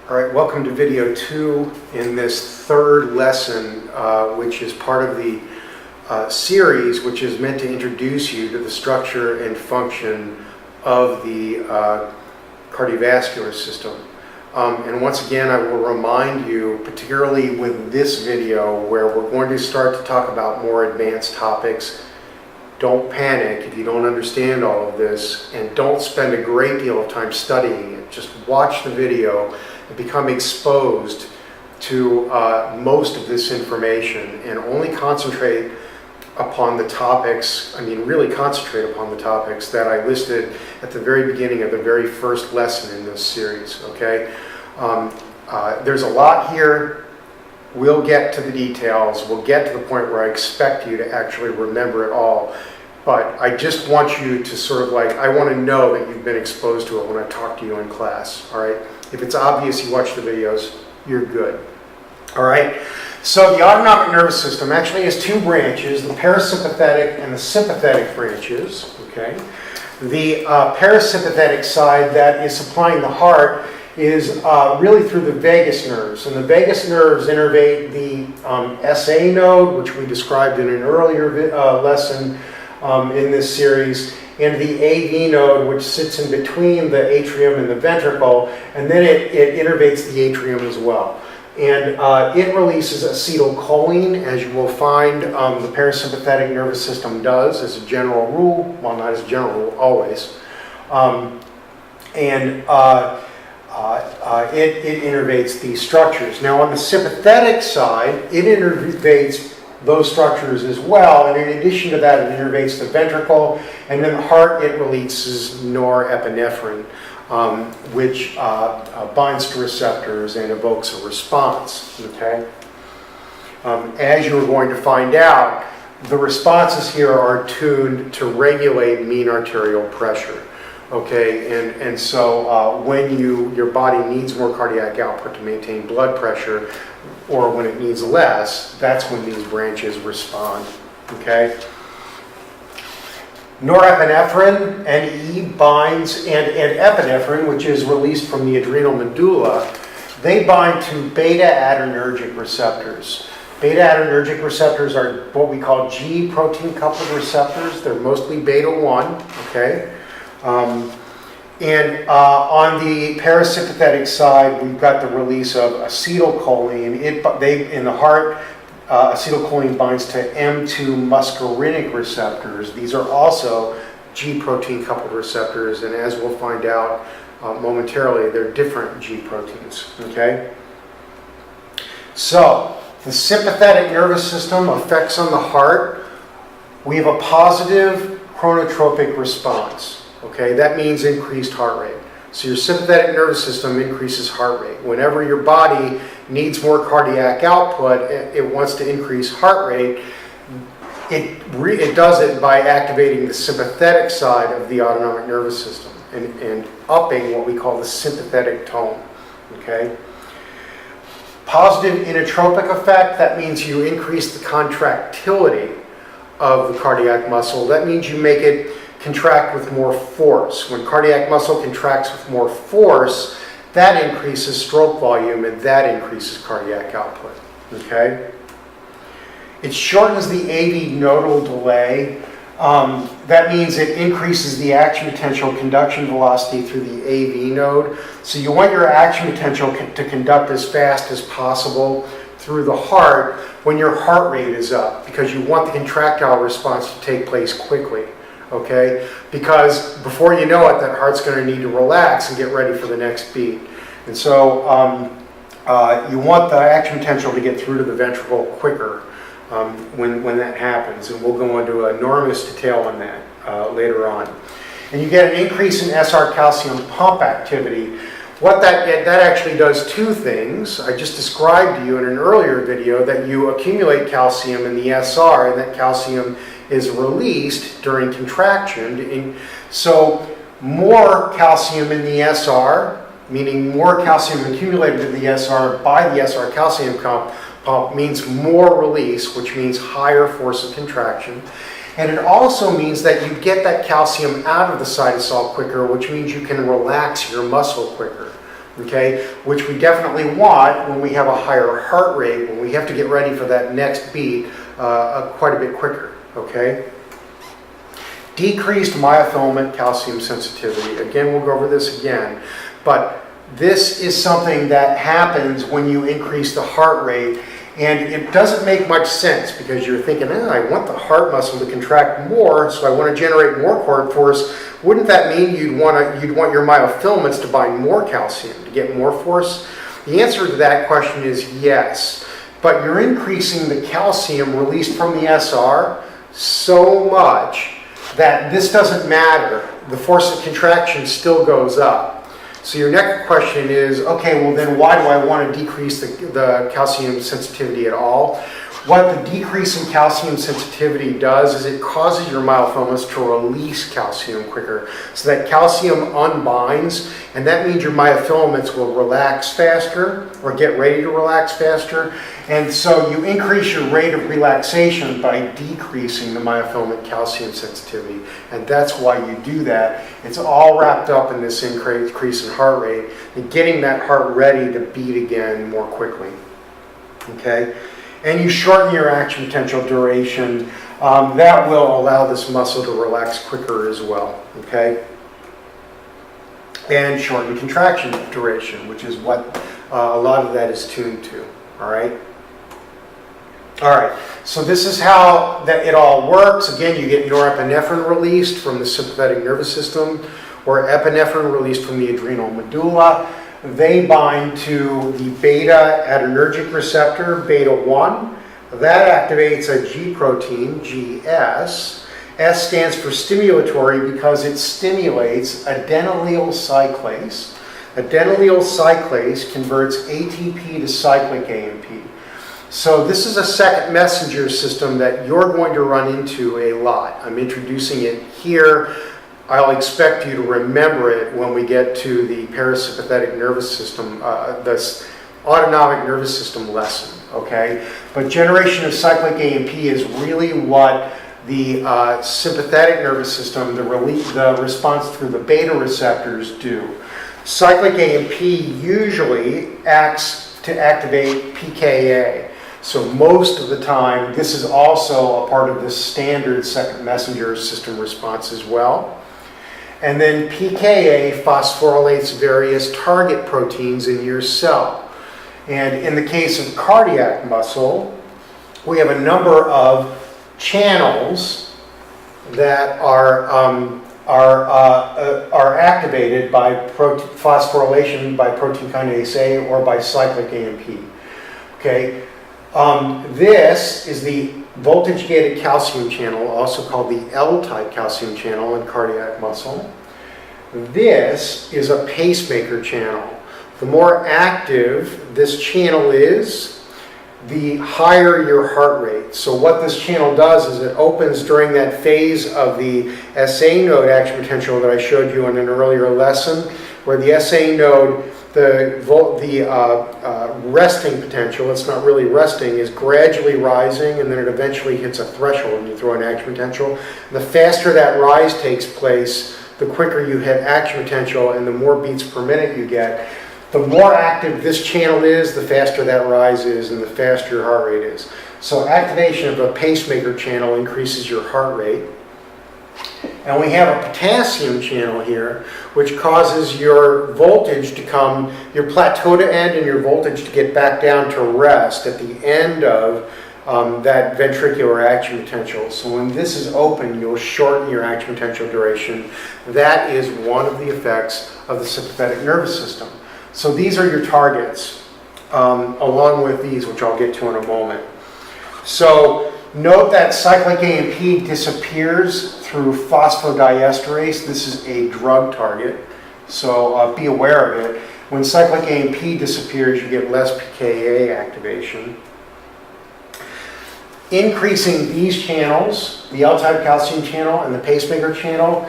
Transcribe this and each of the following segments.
All right, welcome to video 2 in this third lesson, which is part of the series, which is meant to introduce you to the structure and function of the cardiovascular system. And once again, I will remind you, particularly with this video, where we're going to start to talk about more advanced topics. Don't panic if you don't understand all of this, and don't spend a great deal of time studying it. Just watch the video and become exposed to most of this information, and only concentrate upon the topics, really concentrate upon the topics that I listed at the very beginning of the very first lesson in this series, okay? There's a lot here. We'll get to the details. We'll get to the point where I expect you to actually remember it all. But I just want you to I want to know that you've been exposed to it when I talk to you in class, all right? If it's obvious you watch the videos, you're good, all right? So the autonomic nervous system actually has two branches, the parasympathetic and the sympathetic branches, okay? The parasympathetic side that is supplying the heart is really through the vagus nerves. And the vagus nerves innervate the SA node, which we described in an earlier lesson in this series, and the AV node, which sits in between the atrium and the ventricle, and then it innervates the atrium as well. And it releases acetylcholine, as you will find the parasympathetic nervous system does as a general rule, well, not as a general rule, always. It innervates these structures. Now on the sympathetic side, it innervates those structures as well, and in addition to that, it innervates the ventricle, and in the heart it releases norepinephrine, which binds to receptors and evokes a response, okay? As you're going to find out, the responses here are tuned to regulate mean arterial pressure, okay? And so when your body needs more cardiac output to maintain blood pressure, or when it needs less, that's when these branches respond, okay? Norepinephrine, NE, binds, and epinephrine, which is released from the adrenal medulla, they bind to beta-adrenergic receptors. Beta-adrenergic receptors are what we call G protein-coupled receptors. They're mostly beta-1, okay? On the parasympathetic side, we've got the release of acetylcholine. In the heart, acetylcholine binds to M2 muscarinic receptors. These are also G protein coupled receptors, and as we'll find out momentarily, they're different G proteins, okay? So, the sympathetic nervous system effects on the heart. We have a positive chronotropic response. Okay, that means increased heart rate. So your sympathetic nervous system increases heart rate. Whenever your body needs more cardiac output, it wants to increase heart rate, it does it by activating the sympathetic side of the autonomic nervous system and upping what we call the sympathetic tone. Okay? Positive inotropic effect, that means you increase the contractility of the cardiac muscle. That means you make it contract with more force. When cardiac muscle contracts with more force, that increases stroke volume and that increases cardiac output, okay? It shortens the AV nodal delay. That means it increases the action potential conduction velocity through the AV node. So you want your action potential to conduct as fast as possible through the heart when your heart rate is up, because you want the contractile response to take place quickly. Okay, because before you know it, that heart's going to need to relax and get ready for the next beat. And so you want the action potential to get through to the ventricle quicker when that happens. And we'll go into enormous detail on that later on. And you get an increase in SR calcium pump activity. What that actually does two things. I just described to you in an earlier video that you accumulate calcium in the SR, and that calcium is released during contraction. So more calcium in the SR, meaning more calcium accumulated in the SR by the SR calcium pump means more release, which means higher force of contraction. And it also means that you get that calcium out of the cytosol quicker, which means you can relax your muscle quicker. okay, which we definitely want when we have a higher heart rate, when we have to get ready for that next beat quite a bit quicker, okay? Decreased myofilament calcium sensitivity. Again, we'll go over this again, but this is something that happens when you increase the heart rate, and it doesn't make much sense because you're thinking, I want the heart muscle to contract more, so I want to generate more heart force. Wouldn't that mean you'd want your myofilaments to bind more calcium to get more force? The answer to that question is yes, but you're increasing the calcium released from the SR so much that this doesn't matter. The force of contraction still goes up. So your next question is, okay, well then why do I want to decrease the calcium sensitivity at all? What the decrease in calcium sensitivity does is it causes your myofilaments to release calcium quicker. So that calcium unbinds, and that means your myofilaments will relax faster or get ready to relax faster. And so you increase your rate of relaxation by decreasing the myofilament calcium sensitivity. And that's why you do that. It's all wrapped up in this increase in heart rate and getting that heart ready to beat again more quickly. Okay? And you shorten your action potential duration. That will allow this muscle to relax quicker as well, okay? And shorten contraction duration, which is what a lot of that is tuned to, all right? All right, so this is how it all works. Again, you get norepinephrine released from the sympathetic nervous system, or epinephrine released from the adrenal medulla. They bind to the beta adrenergic receptor, beta 1. That activates a G protein, GS. S stands for stimulatory because it stimulates adenylyl cyclase. Adenylyl cyclase converts ATP to cyclic AMP. So this is a second messenger system that you're going to run into a lot. I'm introducing it here. I'll expect you to remember it when we get to the parasympathetic nervous system, this autonomic nervous system lesson, okay? But generation of cyclic AMP is really what the sympathetic nervous system, the response through the beta receptors do. Cyclic AMP usually acts to activate PKA. So most of the time, this is also a part of the standard second messenger system response as well. And then PKA phosphorylates various target proteins in your cell. And in the case of cardiac muscle, we have a number of channels that are activated by phosphorylation by protein kinase A or by cyclic AMP. Okay, this is the voltage-gated calcium channel, also called the L-type calcium channel in cardiac muscle. This is a pacemaker channel. The more active this channel is, the higher your heart rate. So what this channel does is it opens during that phase of the SA node action potential that I showed you in an earlier lesson, where the SA node, the resting potential, it's not really resting, is gradually rising, and then it eventually hits a threshold and you throw an action potential. The faster that rise takes place, the quicker you hit action potential and the more beats per minute you get. The more active this channel is, the faster that rise is and the faster your heart rate is. So activation of a pacemaker channel increases your heart rate. And we have a potassium channel here, which causes your voltage to come, your plateau to end and your voltage to get back down to rest at the end of that ventricular action potential. So when this is open, you'll shorten your action potential duration. That is one of the effects of the sympathetic nervous system. So these are your targets, along with these, which I'll get to in a moment. So note that cyclic AMP disappears through phosphodiesterase. This is a drug target, so be aware of it. When cyclic AMP disappears, you get less PKA activation. Increasing these channels, the L-type calcium channel and the pacemaker channel,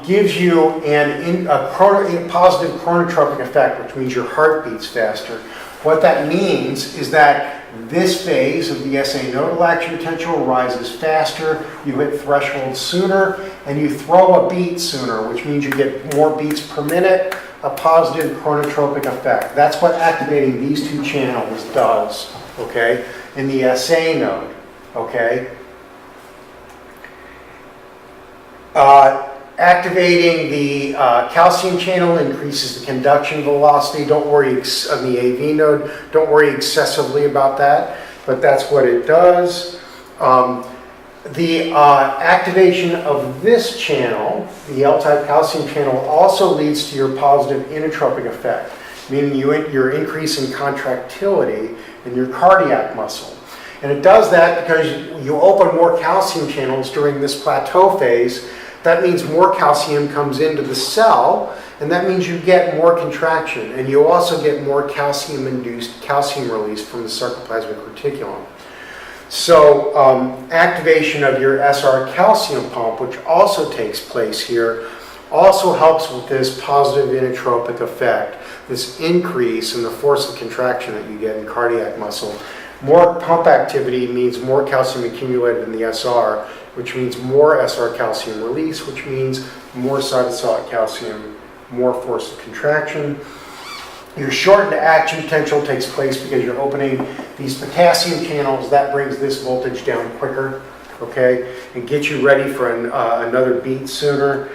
gives you a positive chronotropic effect, which means your heart beats faster. What that means is that this phase of the SA nodal action potential rises faster, you hit threshold sooner, and you throw a beat sooner, which means you get more beats per minute, a positive chronotropic effect. That's what activating these two channels does, okay, in the SA node, okay. Activating the calcium channel increases the conduction velocity. Don't worry, on the AV node, don't worry excessively about that, but that's what it does. The activation of this channel, the L-type calcium channel, also leads to your positive inotropic effect, meaning you're increasing contractility in your cardiac muscle. And it does that because you open more calcium channels during this plateau phase. That means more calcium comes into the cell, and that means you get more contraction, and you also get more calcium-induced calcium release from the sarcoplasmic reticulum. So activation of your SR calcium pump, which also takes place here, also helps with this positive inotropic effect, this increase in the force of contraction that you get in cardiac muscle. More pump activity means more calcium accumulated in the SR, which means more SR calcium release, which means more cytosolic calcium, more force of contraction. Your shortened action potential takes place because you're opening these potassium channels. That brings this voltage down quicker, okay, and get you ready for another beat sooner.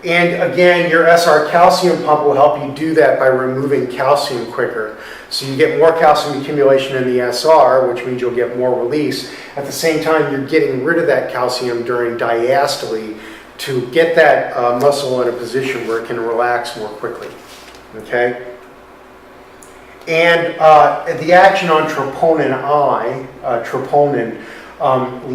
And again, your SR calcium pump will help you do that by removing calcium quicker. So you get more calcium accumulation in the SR, which means you'll get more release. At the same time, you're getting rid of that calcium during diastole to get that muscle in a position where it can relax more quickly. Okay? And the action on troponin I, troponin,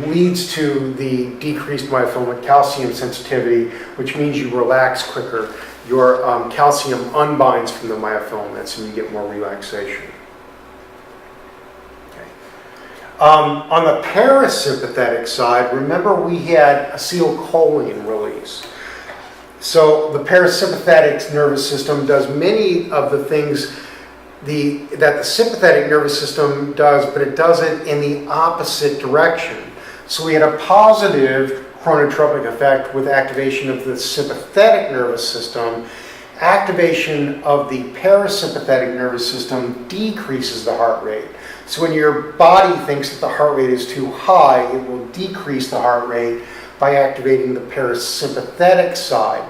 leads to the decreased myofilament calcium sensitivity, which means you relax quicker. Your calcium unbinds from the myofilaments and you get more relaxation. Okay. On the parasympathetic side, remember we had acetylcholine release. So the parasympathetic nervous system does many of the things that the sympathetic nervous system does, but it does it in the opposite direction. So we had a positive chronotropic effect with activation of the sympathetic nervous system. Activation of the parasympathetic nervous system decreases the heart rate. So when your body thinks that the heart rate is too high, it will decrease the heart rate by activating the parasympathetic side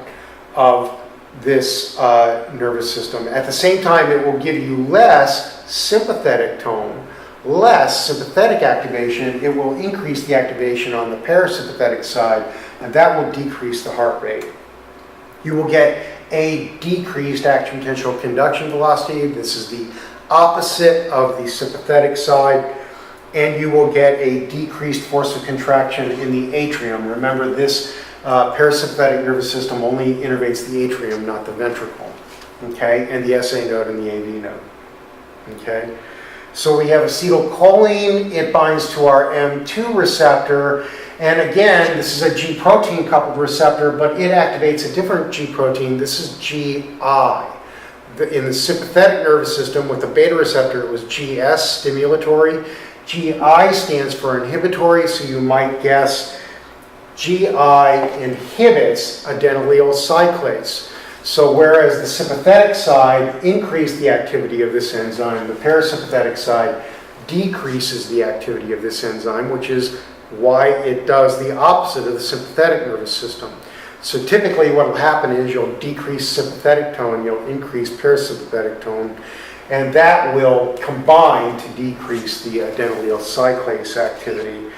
of this nervous system. At the same time, it will give you less sympathetic tone, less sympathetic activation. It will increase the activation on the parasympathetic side, and that will decrease the heart rate. You will get a decreased action potential conduction velocity. This is the opposite of the sympathetic side. And you will get a decreased force of contraction in the atrium. Remember, this parasympathetic nervous system only innervates the atrium, not the ventricle, okay, and the SA node and the AV node, okay. So we have acetylcholine. It binds to our M2 receptor, and again, this is a G protein coupled receptor, but it activates a different G protein. This is GI. In the sympathetic nervous system with the beta receptor, it was GS, stimulatory. GI stands for inhibitory, so you might guess GI inhibits adenylyl cyclase. So whereas the sympathetic side increased the activity of this enzyme, the parasympathetic side decreases the activity of this enzyme, which is why it does the opposite of the sympathetic nervous system. So typically what will happen is you'll decrease sympathetic tone, you'll increase parasympathetic tone, and that will combine to decrease the adenylyl cyclase activity.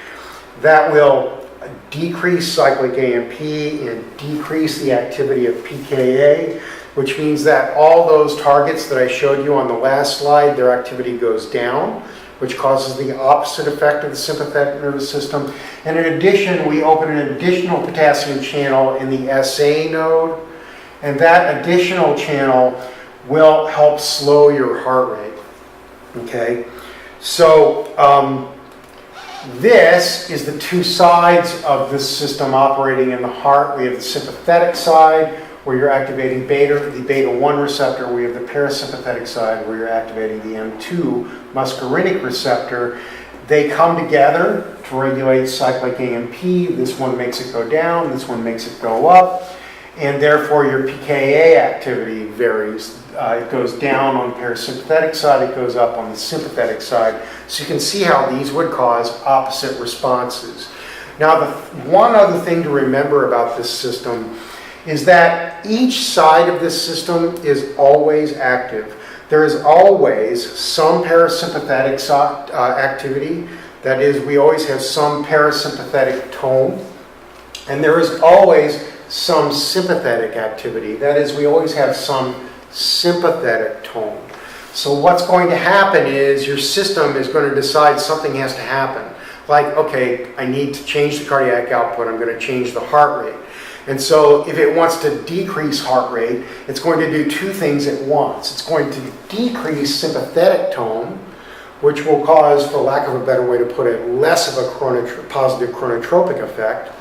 That will decrease cyclic AMP and decrease the activity of pKa, which means that all those targets that I showed you on the last slide, their activity goes down, which causes the opposite effect of the sympathetic nervous system. And in addition, we open an additional potassium channel in the SA node, and that additional channel will help slow your heart rate, okay? So this is the two sides of this system operating in the heart. We have the sympathetic side where you're activating the beta-1 receptor. We have the parasympathetic side where you're activating the M2 muscarinic receptor. They come together to regulate cyclic AMP. This one makes it go down, this one makes it go up. and therefore your pKa activity varies. It goes down on the parasympathetic side, it goes up on the sympathetic side. So you can see how these would cause opposite responses. Now, the one other thing to remember about this system is that each side of this system is always active. There is always some parasympathetic activity. That is, we always have some parasympathetic tone. And there is always some sympathetic activity. That is, we always have some sympathetic tone. So what's going to happen is your system is going to decide something has to happen. Like, okay, I need to change the cardiac output, I'm going to change the heart rate. And so if it wants to decrease heart rate, it's going to do two things at once. It's going to decrease sympathetic tone, which will cause, for lack of a better way to put it, less of a positive chronotropic effect.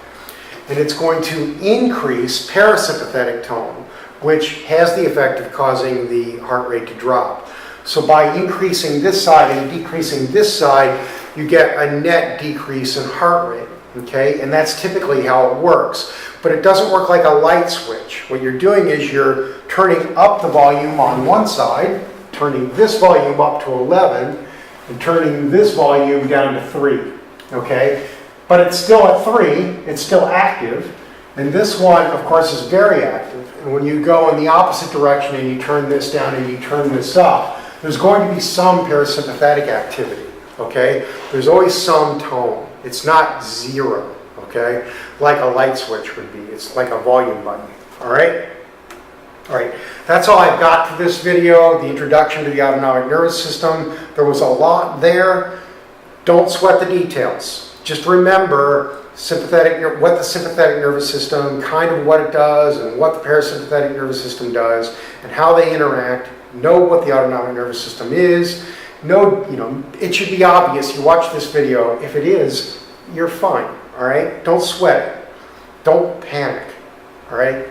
And it's going to increase parasympathetic tone, which has the effect of causing the heart rate to drop. So by increasing this side and decreasing this side, you get a net decrease in heart rate, okay? And that's typically how it works. But it doesn't work like a light switch. What you're doing is you're turning up the volume on one side, turning this volume up to 11, and turning this volume down to 3, okay? But it's still at 3, it's still active, and this one, of course, is very active. And when you go in the opposite direction and you turn this down and you turn this up, there's going to be some parasympathetic activity, okay? There's always some tone. It's not zero, okay? Like a light switch would be. It's like a volume button, all right? All right, that's all I've got for this video, the introduction to the autonomic nervous system. There was a lot there. Don't sweat the details. Just remember what the sympathetic nervous system, kind of what it does, and what the parasympathetic nervous system does, and how they interact. Know what the autonomic nervous system is. Know, it should be obvious. You watch this video. If it is, you're fine. All right. Don't sweat it. Don't panic. All right.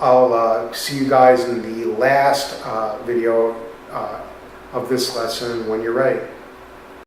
I'll see you guys in the last video of this lesson when you're ready.